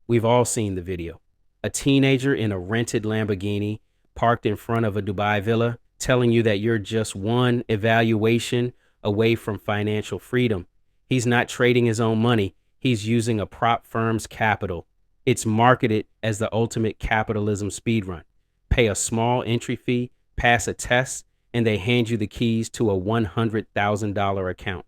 We've all seen the video. A teenager in a rented Lamborghini parked in front of a Dubai villa telling you that you're just one evaluation away from financial freedom. He's not trading his own money. He's using a prop firm's capital. It's marketed as the ultimate capitalism speedrun. Pay a small entry fee, pass a test, and they hand you the keys to a $100,000 account.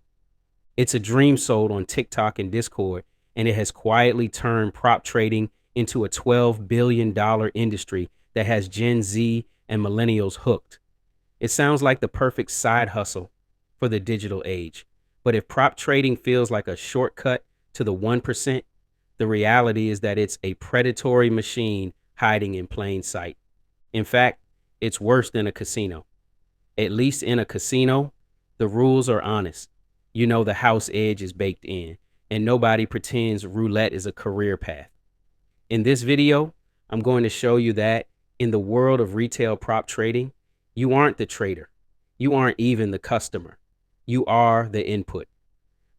It's a dream sold on TikTok and Discord, and it has quietly turned prop trading into a $12 billion industry that has Gen Z and millennials hooked. It sounds like the perfect side hustle for the digital age. But if prop trading feels like a shortcut to the 1%, the reality is that it's a predatory machine hiding in plain sight. In fact, it's worse than a casino. At least in a casino, the rules are honest. You know the house edge is baked in, and nobody pretends roulette is a career path. In this video, I'm going to show you that in the world of retail prop trading, you aren't the trader. You aren't even the customer. You are the input.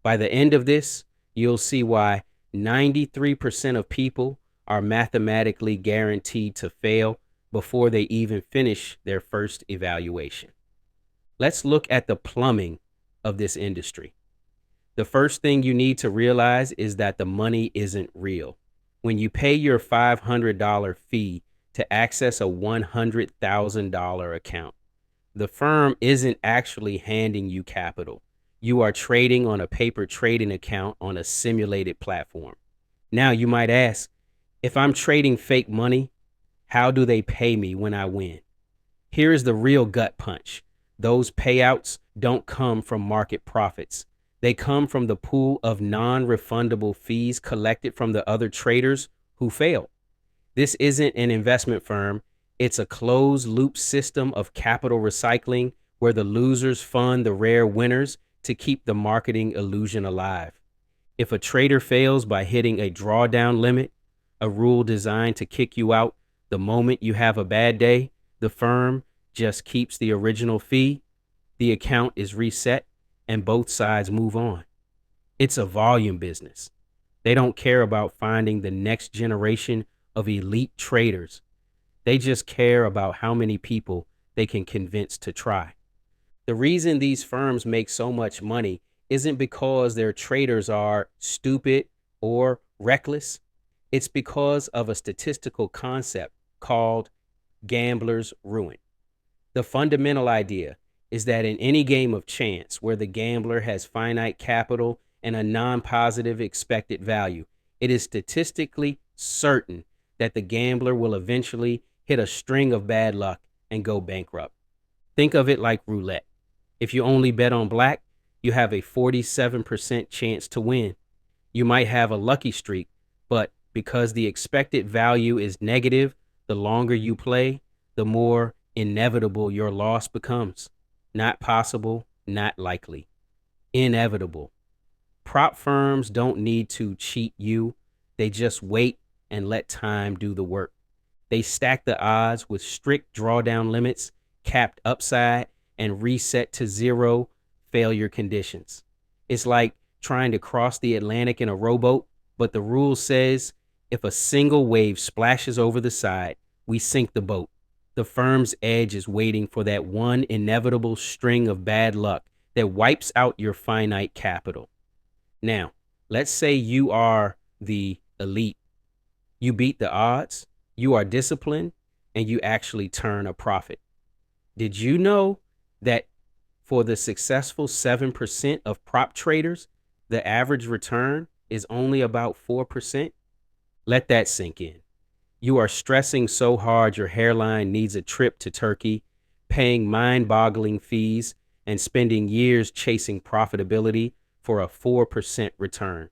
By the end of this, you'll see why 93% of people are mathematically guaranteed to fail before they even finish their first evaluation. Let's look at the plumbing of this industry. The first thing you need to realize is that the money isn't real. When you pay your $500 fee to access a $100,000 account, the firm isn't actually handing you capital. You are trading on a paper trading account on a simulated platform. Now you might ask, if I'm trading fake money, how do they pay me when I win? Here is the real gut punch. Those payouts don't come from market profits. They come from the pool of non-refundable fees collected from the other traders who failed. This isn't an investment firm. It's a closed loop system of capital recycling where the losers fund the rare winners to keep the marketing illusion alive. If a trader fails by hitting a drawdown limit, a rule designed to kick you out the moment you have a bad day, the firm just keeps the original fee, the account is reset, and both sides move on. It's a volume business. They don't care about finding the next generation of elite traders. They just care about how many people they can convince to try. The reason these firms make so much money isn't because their traders are stupid or reckless. It's because of a statistical concept called gambler's ruin. The fundamental idea is that in any game of chance where the gambler has finite capital and a non-positive expected value, it is statistically certain that the gambler will eventually hit a string of bad luck and go bankrupt. Think of it like roulette. If you only bet on black, you have a 47% chance to win. You might have a lucky streak, but because the expected value is negative, the longer you play, the more inevitable your loss becomes. Not possible, not likely. Inevitable. Prop firms don't need to cheat you. They just wait and let time do the work. They stack the odds with strict drawdown limits, capped upside, and reset to zero failure conditions. It's like trying to cross the Atlantic in a rowboat, but the rule says if a single wave splashes over the side, we sink the boat. The firm's edge is waiting for that one inevitable string of bad luck that wipes out your finite capital. Now, let's say you are the elite. You beat the odds, you are disciplined, and you actually turn a profit. Did you know that for the successful 7% of prop traders, the average return is only about 4%? Let that sink in. You are stressing so hard your hairline needs a trip to Turkey, paying mind-boggling fees, and spending years chasing profitability for a 4% return.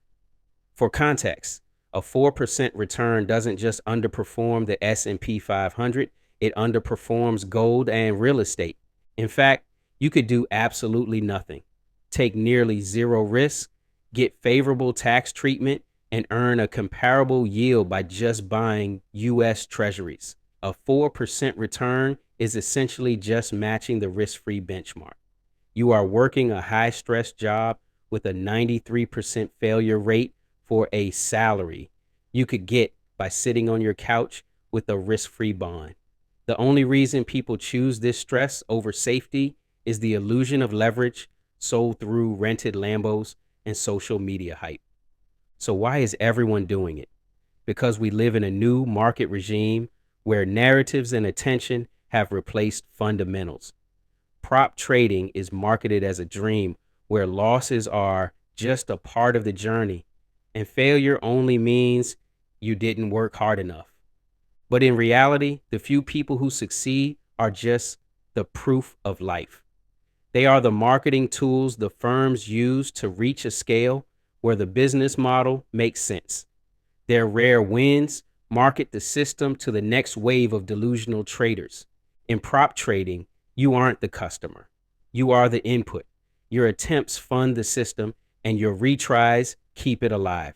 For context, a 4% return doesn't just underperform the S&P 500, it underperforms gold and real estate. In fact, you could do absolutely nothing, take nearly zero risk, get favorable tax treatment, and earn a comparable yield by just buying US Treasuries. A 4% return is essentially just matching the risk-free benchmark. You are working a high-stress job with a 93% failure rate for a salary you could get by sitting on your couch with a risk-free bond. The only reason people choose this stress over safety is the illusion of leverage sold through rented Lambos and social media hype. So why is everyone doing it? Because we live in a new market regime where narratives and attention have replaced fundamentals. Prop trading is marketed as a dream where losses are just a part of the journey and failure only means you didn't work hard enough. But in reality, the few people who succeed are just the proof of life. They are the marketing tools the firms use to reach a scale where the business model makes sense. Their rare wins market the system to the next wave of delusional traders. In prop trading, you aren't the customer. You are the input. Your attempts fund the system and your retries keep it alive.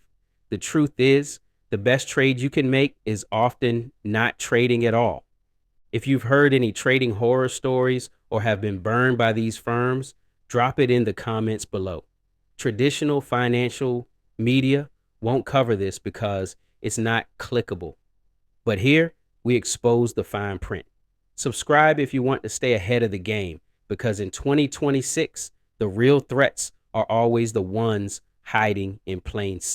The truth is, the best trade you can make is often not trading at all. If you've heard any trading horror stories or have been burned by these firms, drop it in the comments below. Traditional financial media won't cover this because it's not clickable. But here, we expose the fine print. Subscribe if you want to stay ahead of the game, because in 2026, the real threats are always the ones hiding in plain sight.